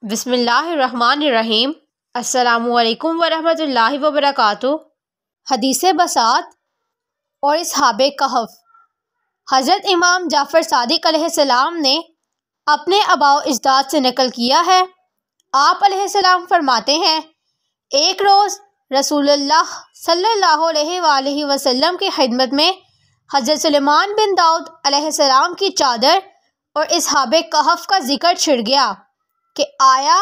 بسم اللہ الرحمن الرحیم۔ السلام علیکم ورحمۃ اللہ وبرکاتہ۔ حدیث بساط اور اصحاب کہف۔ حضرت امام جعفر صادق علیہ السلام نے اپنے آباء و اجداد سے نقل کیا ہے، آپ علیہ السلام فرماتے ہیں، ایک روز رسول اللہ صلی اللہ علیہ وآلہ وسلم کی خدمت میں حضرت سلیمان بن داؤد علیہ السلام کی چادر اور اصحاب کہف کا ذکر چھڑ گیا کہ آیا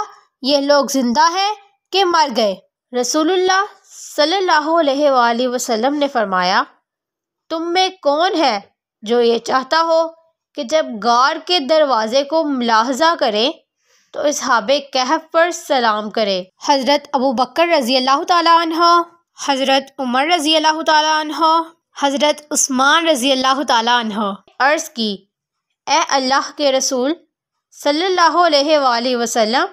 یہ لوگ زندہ ہیں کہ مر گئے؟ رسول اللہ صلی اللہ علیہ وآلہ وسلم نے فرمایا، تم میں کون ہے جو یہ چاہتا ہو کہ جب غار کے دروازے کو ملاحظہ کرے تو اصحاب کہف پر سلام کرے؟ حضرت ابو بکر رضی اللہ تعالیٰ عنہ، حضرت عمر رضی اللہ تعالیٰ عنہ، حضرت عثمان رضی اللہ تعالیٰ عنہ عرض کی، اے اللہ کے رسول صلی اللہ علیہ وآلہ وسلم،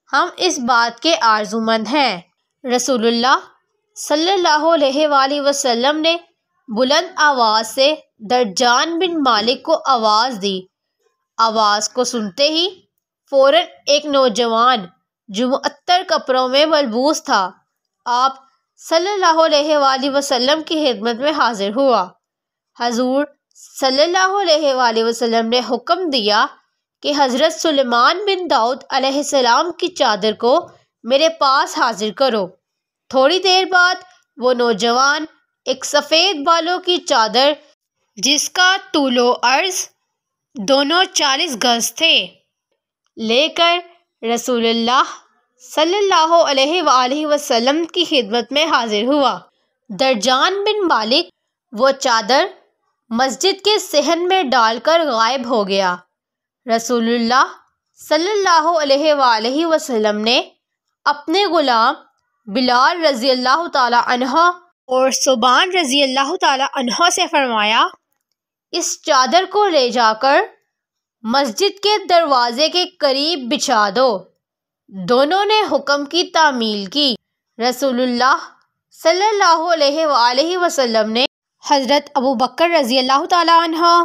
ہم اس بات کے آرزومند ہیں۔ رسول اللہ صلی اللہ علیہ وآلہ وسلم نے بلند آواز سے درجان بن مالک کو آواز دی۔ آواز کو سنتے ہی فوراً ایک نوجوان جو معطر کپڑوں میں ملبوس تھا آپ صلی اللہ علیہ وآلہ وسلم کی خدمت میں حاضر ہوا۔ حضور صلی اللہ علیہ وآلہ وسلم نے حکم دیا کہ حضرت سلیمان بن داؤد علیہ السلام کی چادر کو میرے پاس حاضر کرو۔ تھوڑی دیر بعد وہ نوجوان ایک سفید بالوں کی چادر جس کا طول و عرض دونوں 40 گز تھے لے کر رسول اللہ صلی اللہ علیہ وآلہ وسلم کی خدمت میں حاضر ہوا۔ درجان بن مالک وہ چادر مسجد کے صحن میں ڈال کر غائب ہو گیا۔ رسول اللہ صلی اللہ علیہ وآلہ وسلم نے اپنے غلام بلال رضی اللہ تعالی عنہ اور ثوبان رضی اللہ تعالی عنہ سے فرمایا، اس چادر کو لے جا کر مسجد کے دروازے کے قریب بچھا دو۔ دونوں نے حکم کی تعمیل کی۔ رسول اللہ صلی اللہ علیہ وآلہ وسلم نے حضرت ابو بکر رضی اللہ تعالی عنہ،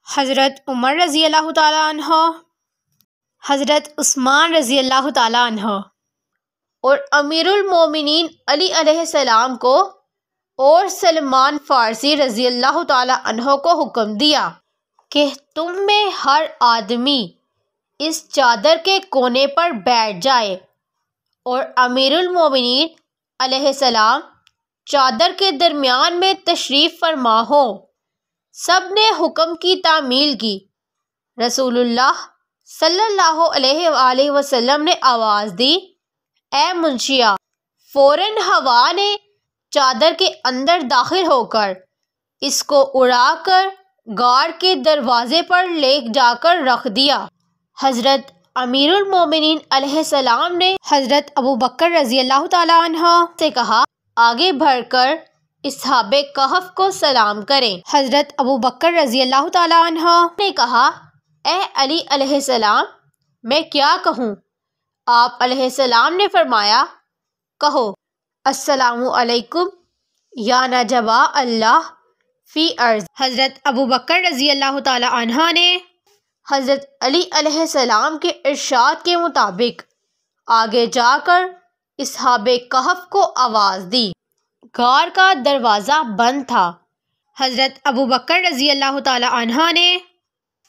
حضرت عمر رضی اللہ تعالی عنہ، حضرت عثمان رضی اللہ تعالی عنہ اور امیر المومنین علی علیہ السلام کو اور سلمان فارسی رضی اللہ تعالی عنہ کو حکم دیا کہ تم میں ہر آدمی اس چادر کے کونے پر بیٹھ جائے اور امیر المومنین علیہ السلام چادر کے درمیان میں تشریف فرما ہو۔ سب نے حکم کی تعمیل کی۔ رسول اللہ صلی اللہ علیہ وآلہ وسلم نے آواز دی، اے منشیا! فوراً ہوا نے چادر کے اندر داخل ہو کر اس کو اڑا کر غار کے دروازے پر لے جا کر رکھ دیا۔ حضرت امیر المومنین علیہ السلام نے حضرت ابو بکر رضی اللہ تعالیٰ عنہ سے کہا، آگے بڑھ کر اصحاب کہف کو سلام کریں۔ حضرت ابو بکر رضی اللہ تعالیٰ عنہ نے کہا، اے علی علیہ السلام، میں کیا کہوں؟ آپ علیہ السلام نے فرمایا، کہو، السلام علیکم یا نجبا اللہ فی ارض۔ حضرت ابو بکر رضی اللہ تعالیٰ عنہ نے حضرت علی علیہ السلام کے ارشاد کے مطابق آگے جا کر اصحاب کہف کو آواز دی۔ غار کا دروازہ بند تھا۔ حضرت ابو بکر رضی اللہ تعالی عنہ نے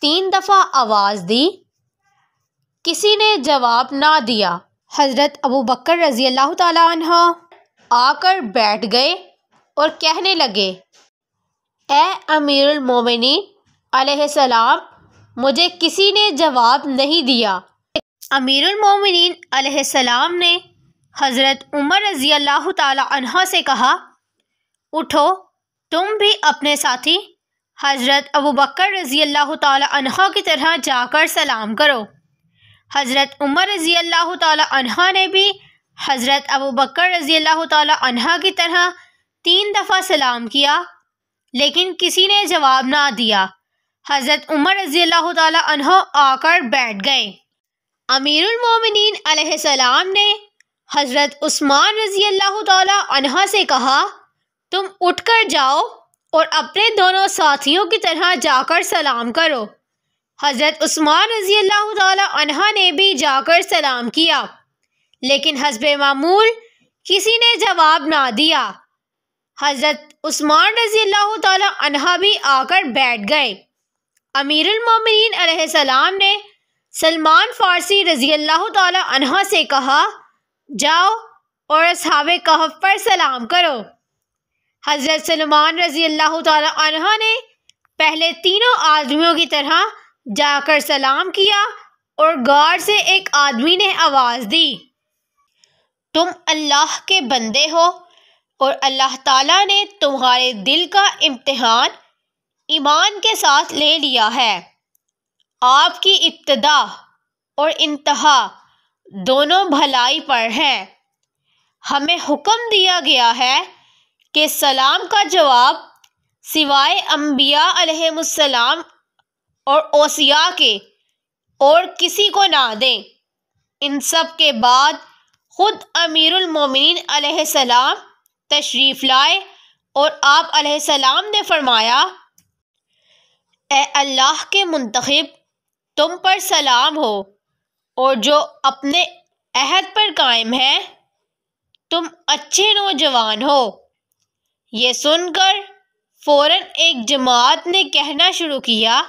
3 دفعہ آواز دی، کسی نے جواب نہ دیا۔ حضرت ابو بکر رضی اللہ تعالی عنہ آ کر بیٹھ گئے اور کہنے لگے، اے امیر المومنین علیہ السلام، مجھے کسی نے جواب نہیں دیا۔ امیر المومنین علیہ السلام نے حضرت عمر رضی اللہ تعالی عنہ سے کہا، اٹھو، تم بھی اپنے ساتھی حضرت ابو بکر رضی اللہ تعالی عنہ کی طرح جا کر سلام کرو۔ حضرت عمر رضی اللہ تعالی عنہ نے بھی حضرت ابو بکر رضی اللہ تعالی عنہ کی طرح 3 دفعہ سلام کیا، لیکن کسی نے جواب نہ دیا۔ حضرت عمر رضی اللہ تعالی عنہ آ کر بیٹھ گئے۔ امیر المومنین علیہ السلام نے حضرت عثمان رضی اللہ تعالی عنہ سے کہا، تم اٹھ کر جاؤ اور اپنے دونوں ساتھیوں کی طرح جا کر سلام کرو۔ حضرت عثمان رضی اللہ تعالی عنہ نے بھی جا کر سلام کیا، لیکن حسب معمول کسی نے جواب نہ دیا۔ حضرت عثمان رضی اللہ تعالی عنہ بھی آ کر بیٹھ گئے۔ امیر المومنین علیہ السلام نے سلمان فارسی رضی اللہ تعالی عنہ سے کہا، جاؤ اور اصحاب کہف پر سلام کرو۔ حضرت سلمان رضی اللہ تعالی عنہ نے پہلے تینوں آدمیوں کی طرح جا کر سلام کیا اور غار سے ایک آدمی نے آواز دی، تم اللہ کے بندے ہو اور اللہ تعالیٰ نے تمہارے دل کا امتحان ایمان کے ساتھ لے لیا ہے۔ آپ کی ابتدا اور انتہا دونوں بھلائی پر ہے۔ ہمیں حکم دیا گیا ہے کہ سلام کا جواب سوائے انبیاء علیہم السلام اور اوصیاء کے اور کسی کو نہ دیں۔ ان سب کے بعد خود امیر المومنین علیہ السلام تشریف لائے اور آپ علیہ السلام نے فرمایا، اے اللہ کے منتخب، تم پر سلام ہو اور جو اپنے عہد پر قائم ہے، تم اچھے نوجوان ہو۔ یہ سن کر فوراً ایک جماعت نے کہنا شروع کیا،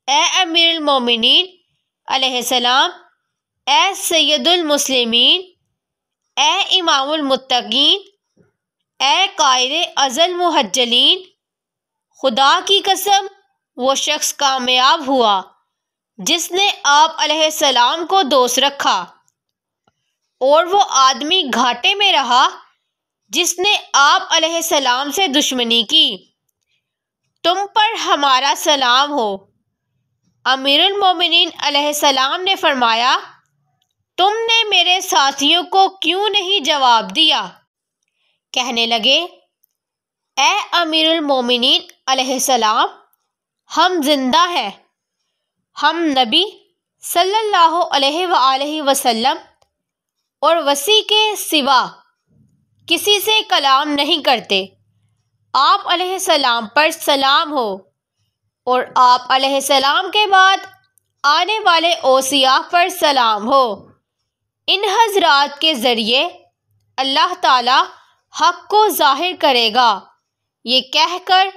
اے امیر المومنین علیہ السلام، اے سید المسلمین، اے امام المتقین، اے قائد ازل محجلین، خدا کی قسم وہ شخص کامیاب ہوا جس نے آپ علیہ السلام کو دوست رکھا، اور وہ آدمی گھاٹے میں رہا جس نے آپ علیہ السلام سے دشمنی کی۔ تم پر ہمارا سلام ہو۔ امیر المومنین علیہ السلام نے فرمایا، تم نے میرے ساتھیوں کو کیوں نہیں جواب دیا؟ کہنے لگے، اے امیر المومنین علیہ السلام، ہم زندہ ہیں، ہم نبی صلی اللہ علیہ وآلہ وسلم اور وصی کے سوا کسی سے کلام نہیں کرتے۔ آپ علیہ السلام پر سلام ہو اور آپ علیہ السلام کے بعد آنے والے اوصیاء پر سلام ہو۔ ان حضرات کے ذریعے اللہ تعالی حق کو ظاہر کرے گا۔ یہ کہہ کر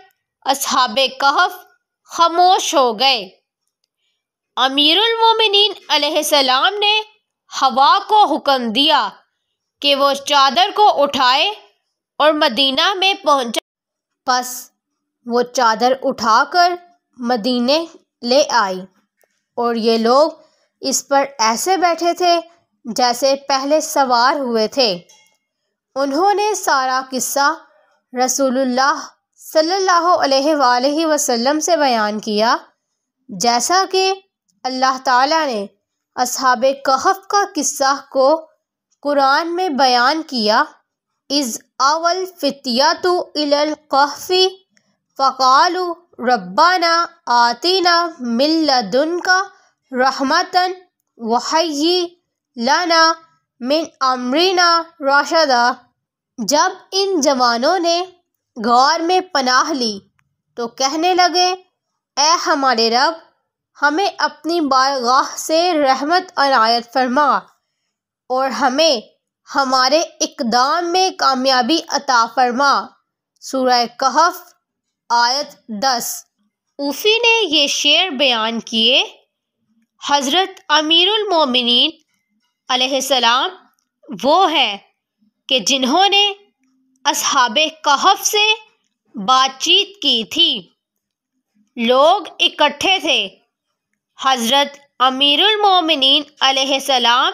اصحاب کہف خاموش ہو گئے۔ امیر المومنین علیہ السلام نے ہوا کو حکم دیا کہ وہ چادر کو اٹھائے اور مدینہ میں پہنچا۔ پس وہ چادر اٹھا کر مدینے لے آئی، اور یہ لوگ اس پر ایسے بیٹھے تھے جیسے پہلے سوار ہوئے تھے۔ انہوں نے سارا قصہ رسول اللہ صلی اللہ علیہ وآلہ وسلم سے بیان کیا، جیسا کہ اللہ تعالیٰ نے اصحاب کہف کا قصہ کو قرآن میں بیان کیا۔ اذ آوى الفتية إلى الكهف فقالوا ربنا آتنا من لدنك رحمة وهيئ لنا من أمرنا رشدا۔ جب ان جوانوں نے غار میں پناہ لی تو کہنے لگے، اے ہمارے رب، ہمیں اپنی بارگاہ سے رحمت عنایت فرما اور ہمیں ہمارے اقدام میں کامیابی عطا فرما۔ سورہ کہف آیت 10۔ اوفی نے یہ شعر بیان کیے، حضرت امیر المومنین علیہ السلام وہ ہے کہ جنہوں نے اصحاب کہف سے بات چیت کی تھی۔ لوگ اکٹھے تھے۔ حضرت امیر المومنین علیہ السلام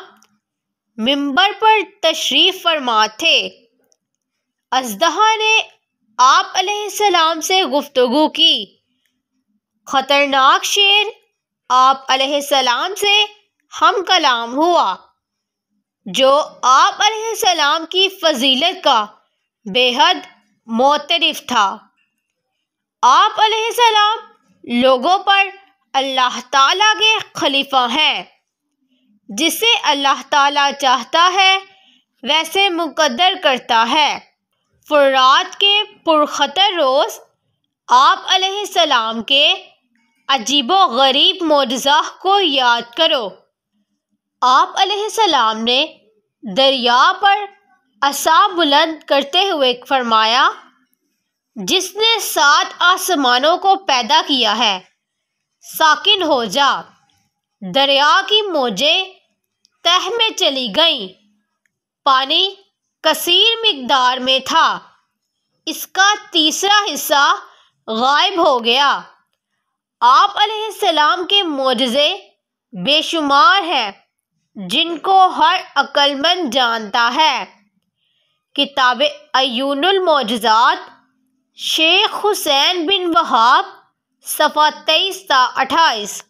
منبر پر تشریف فرما تھے۔ اژدہا نے آپ علیہ السلام سے گفتگو کی۔ خطرناک شیر آپ علیہ السلام سے ہم کلام ہوا، جو آپ علیہ السلام کی فضیلت کا بے حد معترف تھا۔ آپ علیہ السلام لوگوں پر اللہ تعالیٰ کے خلیفہ ہیں۔ جسے اللہ تعالیٰ چاہتا ہے ویسے مقدر کرتا ہے۔ فرات کے پرخطر روز آپ علیہ السلام کے عجیب و غریب معجزہ کو یاد کرو۔ آپ علیہ السلام نے دریا پر عصا بلند کرتے ہوئے فرمایا، جس نے 7 آسمانوں کو پیدا کیا ہے، ساکن ہو جا۔ دریا کی موجیں تہہ میں چلی گئیں، پانی کثیر مقدار میں تھا، اس کا تیسرا حصہ غائب ہو گیا۔ آپ علیہ السلام کے معجزے بے شمار ہیں جن کو ہر عقل مند جانتا ہے۔ کتاب عیون المعجزات، شیخ حسین بن وہاب، صفحہ 23 تا 28۔